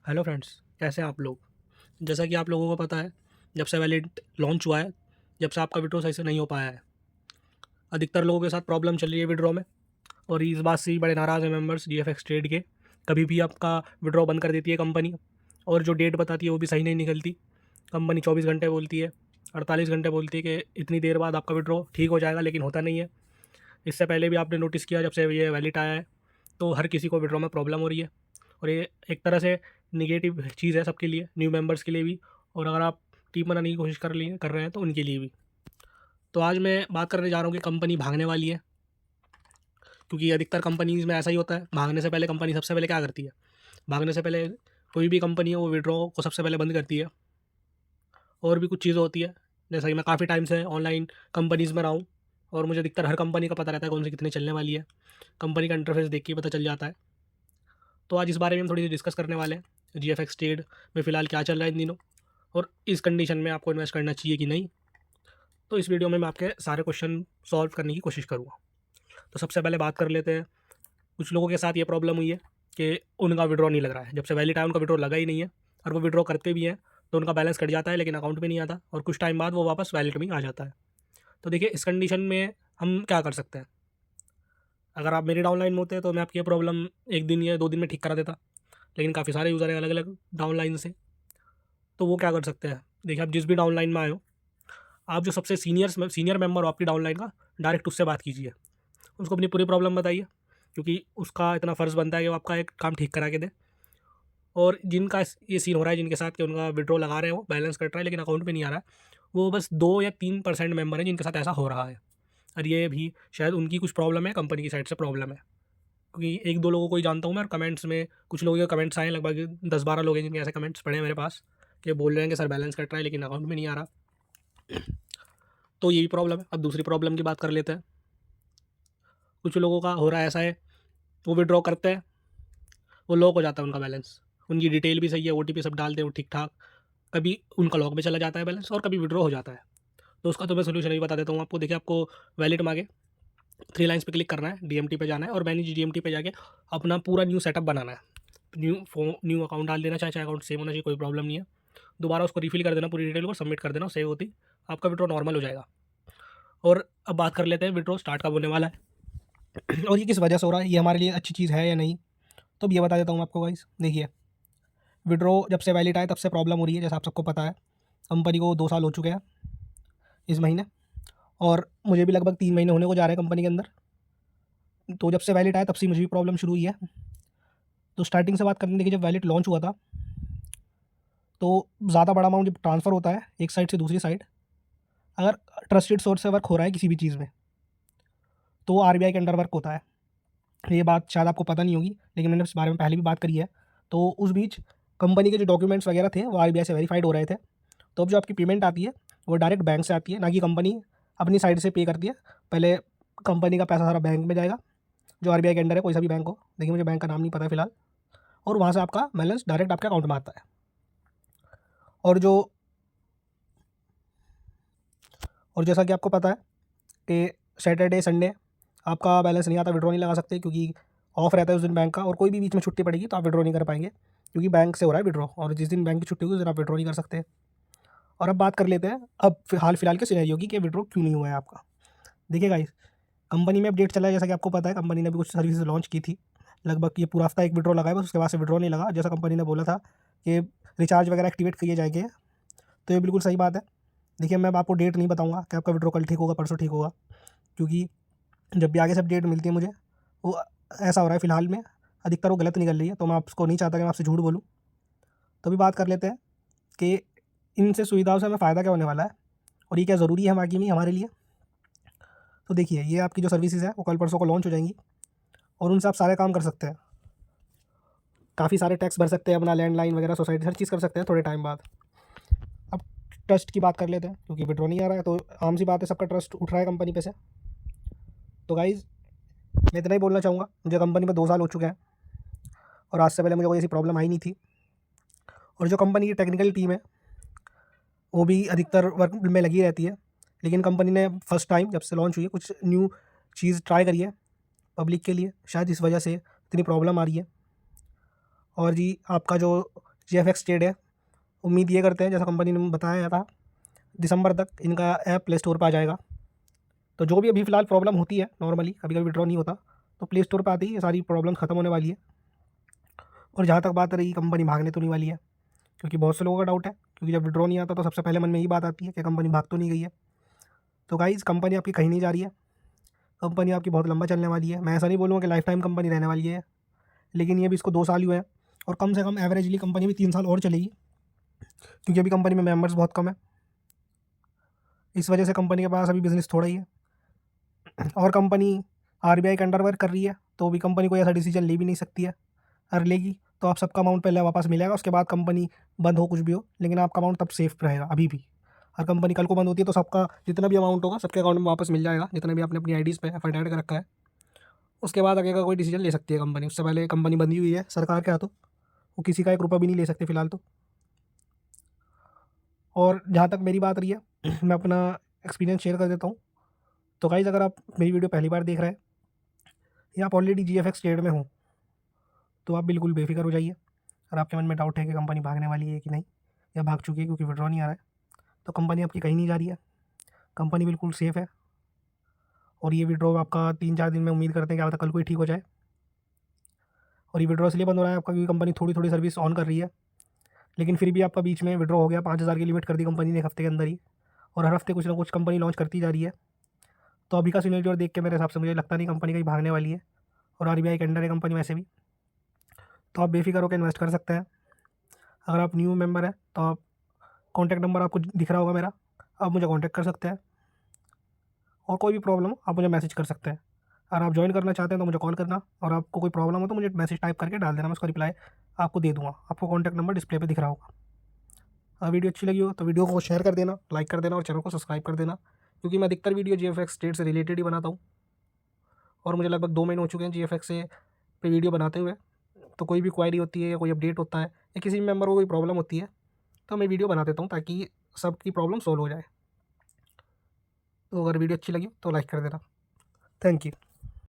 Hello friends, कैसे हैं आप लोग। जैसा कि आप लोगों को पता है, जब से वैलिड लॉन्च हुआ है, जब से आपका विड्रॉ सही से नहीं हो पाया है। अधिकतर लोगों के साथ प्रॉब्लम चल रही है विड्रॉ में, और इस बात से ही बड़े नाराज़ हैं मेंबर्स जीएफएक्स ट्रेड के। कभी भी आपका विड्रॉ बंद कर देती है कंपनी, और जो डेट बताती है वो भी सही नहीं निकलती। कंपनी 24 घंटे बोलती है, 48 घंटे बोलती है कि इतनी देर बाद आपका विड्रॉ ठीक हो जाएगा, लेकिन होता नहीं है। इससे पहले भी आपने नोटिस किया, जब से ये वैलिड आया है तो हर किसी को विड्रॉ में प्रॉब्लम हो रही है, और ये एक तरह से निगेटिव चीज़ है सबके लिए, न्यू मेंबर्स के लिए भी, और अगर आप टीम बनाने की कोशिश कर रहे हैं तो उनके लिए भी। तो आज मैं बात करने जा रहा हूँ कि कंपनी भागने वाली है, क्योंकि अधिकतर कंपनीज़ में ऐसा ही होता है। भागने से पहले कंपनी सबसे पहले क्या करती है, भागने से पहले कोई भी कंपनी है वो विड्रॉ को सबसे पहले बंद करती है। और भी कुछ चीज़ें होती है, जैसा कि मैं काफ़ी टाइम से ऑनलाइन कंपनीज़ में रहा हूँ, और मुझे अधिकतर हर कंपनी का पता रहता है कौन सी कितनी चलने वाली है। कंपनी का इंटरफेस देख के ही पता चल जाता है। तो आज इस बारे में हम थोड़ी सी डिस्कस करने वाले हैं, जीएफएक्स ट्रेड में फ़िलहाल क्या चल रहा है इन दिनों, और इस कंडीशन में आपको इन्वेस्ट करना चाहिए कि नहीं। तो इस वीडियो में मैं आपके सारे क्वेश्चन सॉल्व करने की कोशिश करूँगा। तो सबसे पहले बात कर लेते हैं, कुछ लोगों के साथ ये प्रॉब्लम हुई है कि उनका विड्रॉ नहीं लग रहा है। जब से वैलिड आया उनका विड्रॉ लगा ही नहीं है, और वो विड्रॉ करते भी हैं तो उनका बैलेंस कट जाता है, लेकिन अकाउंट में नहीं आता, और कुछ टाइम बाद वो वापस वैलिड में ही आ जाता है। तो देखिए, इस कंडीशन में हम क्या कर सकते हैं। अगर आप मेरी डाउनलाइन में होते तो मैं आपकी ये प्रॉब्लम 1 दिन या 2 दिन में ठीक करा देता, लेकिन काफ़ी सारे यूज़र हैं अलग अलग डाउनलाइन से। तो वो क्या कर सकते हैं, देखिए, आप जिस भी डाउनलाइन में आए हो, आप जो सबसे सीनियर मेंबर हो आपकी डाउनलाइन का, डायरेक्ट उससे बात कीजिए। उसको अपनी पूरी प्रॉब्लम बताइए, क्योंकि उसका इतना फ़र्ज़ बनता है कि वो आपका एक काम ठीक करा के दे। और जिनका ये सीन हो रहा है, जिनके साथ कि उनका विड्रॉ लगा रहे हो, बैलेंस कट रहा है लेकिन अकाउंट में नहीं आ रहा है, वो बस 2 या 3% मेंबर हैं जिनके साथ ऐसा हो रहा है। और ये भी शायद उनकी कुछ प्रॉब्लम है, कंपनी की साइड से प्रॉब्लम है। क्योंकि 1-2 लोगों को ही जानता हूँ मैं, और कमेंट्स में कुछ लोगों के कमेंट्स आए हैं, लगभग 10-12 लोग हैं जिनके ऐसे कमेंट्स पड़े हैं मेरे पास, कि बोल रहे हैं कि सर बैलेंस कट रहा है लेकिन अकाउंट में नहीं आ रहा। तो ये भी प्रॉब्लम है। अब दूसरी प्रॉब्लम की बात कर लेते हैं। कुछ लोगों का हो रहा है ऐसा है, वो विड्रॉ करते हैं, वो लॉक हो जाता है उनका बैलेंस। उनकी डिटेल भी सही है, ओटीपी सब डालते हैं वो ठीक-ठाक, कभी उनका लॉक में चला जाता है बैलेंस, और कभी विड्रॉ हो जाता है। तो उसका तो मैं सॉल्यूशन भी बता देता हूँ आपको। देखिए, आपको वैलेट मांगे, 3 लाइन्स पे क्लिक करना है, डीएमटी पे जाना है, और मैनेज डीएमटी पे जाके अपना पूरा न्यू सेटअप बनाना है। न्यू अकाउंट डाल देना, चाहे अकाउंट सेम होना चाहिए, कोई प्रॉब्लम नहीं है। दोबारा उसको रिफ़िल कर देना, पूरी डिटेल को सबमिट कर देना, सेव होती आपका विड्रॉ नॉर्मल हो जाएगा। और अब बात कर लेते हैं विड्रॉ स्टार्ट कब होने वाला है और ये किस वजह से हो रहा है, ये हमारे लिए अच्छी चीज़ है या नहीं। तो अब ये बता देता हूँ आपको गाइस। देखिए, विड्रॉ जब से वैलिड आया तब से प्रॉब्लम हो रही है, जैसा आप सबको पता है। कंपनी को 2 साल हो चुके हैं इस महीने, और मुझे भी लगभग 3 महीने होने को जा रहे हैं कंपनी के अंदर। तो जब से वैलिड आया तब से मुझे भी प्रॉब्लम शुरू हुई है। तो स्टार्टिंग से बात करें, देखिए, जब वैलिड लॉन्च हुआ था तो ज़्यादा बड़ा अमाउंट जब ट्रांसफ़र होता है एक साइड से दूसरी साइड, अगर ट्रस्टेड सोर्स से वर्क हो रहा है किसी भी चीज़ में, तो वो आरबीआई के अंडर वर्क होता है। ये बात शायद आपको पता नहीं होगी, लेकिन मैंने इस बारे में पहले भी बात करी है। तो उस बीच कंपनी के जो डॉक्यूमेंट्स वगैरह थे वो आरबीआई से वेरीफाइड हो रहे थे। तो अब जो आपकी पेमेंट आती है वो डायरेक्ट बैंक से आती है, ना कि कंपनी अपनी साइड से पे करती है। पहले कंपनी का पैसा सारा बैंक में जाएगा, जो आरबीआई के अंडर है, कोई सा भी बैंक हो। देखिए, मुझे बैंक का नाम नहीं पता है फिलहाल। और वहाँ से आपका बैलेंस डायरेक्ट आपके अकाउंट में आता है। और जो और जैसा कि आपको पता है कि सैटरडे संडे आपका बैलेंस नहीं आता, विड्रॉ नहीं लगा सकते, क्योंकि ऑफ रहता है उस दिन बैंक का, और कोई भी बीच में छुट्टी पड़ेगी तो आप विड्रॉ नहीं कर पाएंगे, क्योंकि बैंक से हो रहा है विड्रॉ, और जिस दिन बैंक की छुट्टी होगी उस दिन आप विड्रॉ नहीं कर सकते। और अब बात कर लेते हैं अब हाल फिलहाल के सिनेरियो की, कि विड्रॉ क्यों नहीं हुआ है आपका। देखिए गाइस, कंपनी में अपडेट चला है, जैसा कि आपको पता है कंपनी ने भी कुछ सर्विसेज लॉन्च की थी। लगभग ये पूरा हफ्ता एक विड्रॉ लगा है बस, उसके बाद से विड्रॉ नहीं लगा, जैसा कंपनी ने बोला था कि रिचार्ज वगैरह एक्टिवेट किए जाएंगे। तो ये बिल्कुल सही बात है। देखिए, मैं अब आपको डेट नहीं बताऊँगा कि आपका विड्रॉ कल ठीक होगा, परसों ठीक होगा, क्योंकि जब भी आगे से अपडेट मिलती है मुझे, वो ऐसा हो रहा है फ़िलहाल में, अधिकतर वो गलत निकल रही है। तो मैं आपको नहीं चाहता कि मैं आपसे झूठ बोलूँ। तो अभी बात कर लेते हैं कि इनसे सुविधाओं से हमें फ़ायदा क्या होने वाला है, और ये क्या ज़रूरी है बाकी में हमारे लिए। तो देखिए, ये आपकी जो सर्विसेज है वो कल परसों को लॉन्च हो जाएंगी, और उनसे आप सारे काम कर सकते हैं। काफ़ी सारे टैक्स भर सकते हैं, अपना लैंडलाइन वगैरह, सोसाइटी, हर चीज़ कर सकते हैं थोड़े टाइम बाद। अब ट्रस्ट की बात कर लेते हैं, क्योंकि विड्रॉ नहीं आ रहा है तो आम सी बात है, सबका ट्रस्ट उठ रहा है कंपनी पे से। तो गाइज़, मैं इतना ही बोलना चाहूँगा, मुझे कंपनी में 2 साल हो चुके हैं, और आज से पहले मुझे कोई ऐसी प्रॉब्लम आई नहीं थी। और जो कंपनी की टेक्निकल टीम है वो भी अधिकतर वर्क में लगी रहती है, लेकिन कंपनी ने फर्स्ट टाइम जब से लॉन्च हुई है कुछ न्यू चीज़ ट्राई करी है पब्लिक के लिए, शायद इस वजह से इतनी प्रॉब्लम आ रही है। और जी, आपका जो GFX ट्रेड है। उम्मीद ये करते हैं, जैसा कंपनी ने बताया था, दिसंबर तक इनका ऐप प्ले स्टोर पर आ जाएगा। तो जो भी अभी फ़िलहाल प्रॉब्लम होती है, नॉर्मली कभी कभी विड्रॉ नहीं होता, तो प्ले स्टोर पर आते ही ये सारी प्रॉब्लम ख़त्म होने वाली है। और जहाँ तक बात रही, कंपनी भागने तो नहीं वाली है, क्योंकि बहुत से लोगों का डाउट है, क्योंकि जब विड्रॉ नहीं आता तो सबसे पहले मन में यही बात आती है कि कंपनी भाग तो नहीं गई है। तो गाइज़, कंपनी आपकी कहीं नहीं जा रही है, कंपनी आपकी बहुत लंबा चलने वाली है। मैं ऐसा नहीं बोलूँगा कि लाइफ टाइम कंपनी रहने वाली है, लेकिन ये भी इसको 2 साल ही हुए हैं, और कम से कम एवरेजली कंपनी भी 3 साल और चलेगी, क्योंकि अभी कंपनी में मेंबर्स बहुत कम है। इस वजह से कंपनी के पास अभी बिज़नेस थोड़ा ही है, और कंपनी RBI के अंडर वर्क कर रही है, तो भी कंपनी कोई ऐसा डिसीजन ले भी नहीं सकती है। अगर लेगी तो आप सबका अमाउंट पहले वापस मिलेगा, उसके बाद कंपनी बंद हो, कुछ भी हो, लेकिन आपका अमाउंट तब सेफ रहेगा अभी भी। अगर कंपनी कल को बंद होती है तो सबका जितना भी अमाउंट होगा सबके अकाउंट में वापस मिल जाएगा, जितना भी आपने अपनी IDs पे एफर्ट ऐड कर रखा है। उसके बाद आगे का कोई डिसीजन ले सकती है कंपनी, उससे पहले कंपनी बंदी हुई है सरकार के हाथों, वो किसी का 1 रुपया भी नहीं ले सकते फ़िलहाल तो। और जहाँ तक मेरी बात रही है मैं अपना एक्सपीरियंस शेयर कर देता हूँ। तो गाइज़, अगर आप मेरी वीडियो पहली बार देख रहे हैं या आप ऑलरेडी GFX ट्रेड में हो, तो आप बिल्कुल बेफिक्र हो जाइए। अगर आपके मन में डाउट है कि कंपनी भागने वाली है कि नहीं, या भाग चुकी है क्योंकि विड्रॉ नहीं आ रहा है, तो कंपनी आपकी कहीं नहीं जा रही है, कंपनी बिल्कुल सेफ़ है। और ये विड्रॉ आपका 3-4 दिन में उम्मीद करते हैं कि क्या पता कल को ही ठीक हो जाए। और ये विड्रॉ इसलिए बंद हो रहा है आपका, क्योंकि कंपनी थोड़ी थोड़ी सर्विस ऑन कर रही है, लेकिन फिर भी आपका बीच में विड्रॉ हो गया। 5,000 की लिमिट कर दी कंपनी ने 1 हफ्ते के अंदर ही, और हर हफ्ते कुछ ना कुछ कंपनी लॉन्च करती जा रही है। तो अभी का सिनेरियो देख के मेरे हिसाब से मुझे लगता नहीं कंपनी कहीं भागने वाली है, और RBI के अंडर है कंपनी वैसे भी, तो आप बेफिक्र होकर इन्वेस्ट कर सकते हैं। अगर आप न्यू मेंबर हैं तो आप, कॉन्टैक्ट नंबर आपको दिख रहा होगा मेरा, आप मुझे कॉन्टैक्ट कर सकते हैं, और कोई भी प्रॉब्लम हो आप मुझे मैसेज कर सकते हैं। अगर आप ज्वाइन करना चाहते हैं तो मुझे कॉल करना, और आपको कोई प्रॉब्लम हो तो मुझे मैसेज टाइप करके डाल देना, मैं उसका रिप्लाई आपको दे दूँगा। आपको कॉन्टैक्ट नंबर डिस्प्ले पे दिख रहा होगा। अगर वीडियो अच्छी लगी हो तो वीडियो को शेयर कर देना, लाइक कर देना, और चैनल को सब्सक्राइब कर देना, क्योंकि मैं अधिकतर वीडियो GFX ट्रेड से रिलेटेड ही बनाता हूँ, और मुझे लगभग 2 महीने हो चुके हैं GFX से पे वीडियो बनाते हुए। तो कोई भी क्वायरी होती है या कोई अपडेट होता है या किसी भी मेंबर को कोई प्रॉब्लम होती है, तो मैं वीडियो बना देता हूँ ताकि सबकी प्रॉब्लम सॉल्व हो जाए। तो अगर वीडियो अच्छी लगी तो लाइक कर देना। Thank you.